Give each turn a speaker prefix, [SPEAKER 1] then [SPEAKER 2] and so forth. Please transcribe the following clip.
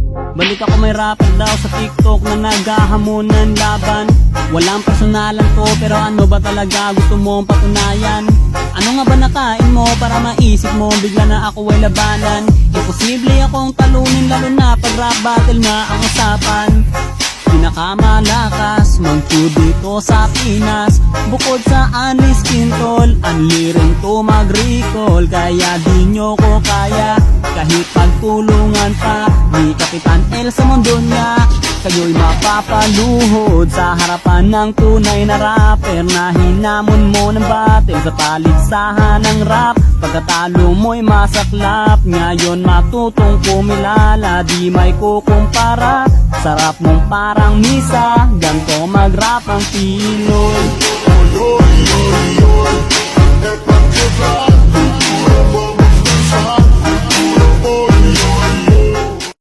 [SPEAKER 1] Balik ako may rapper daw sa TikTok na naghahamon ng laban. Walang personalan to pero ano ba talaga gusto mong patunayan? Ano nga ba nakain mo para maisip mo bigla na ako ay labanan? Imposible akong talunin lalo na pag rap battle na ang usapan. Pinakamalakas mag-tube dito sa Pinas. Bukod sa Anis Quintol, unli rin to mag-recall. Kaya di nyo ko kaya kahit pagtulungan pa ni Kapitan El sa mundo niya. Kayo'y mapapaluhod sa harapan ng tunay na rapper na hinamon mo ng battle sa paligsahan ng rap. Pagkatalo mo'y masaklap, ngayon matutong kumilala, di may kukumpara. Sarap mong parang misa, ganto mag-rap ang Pinoy.
[SPEAKER 2] Kultura mo magsasak, kultura mo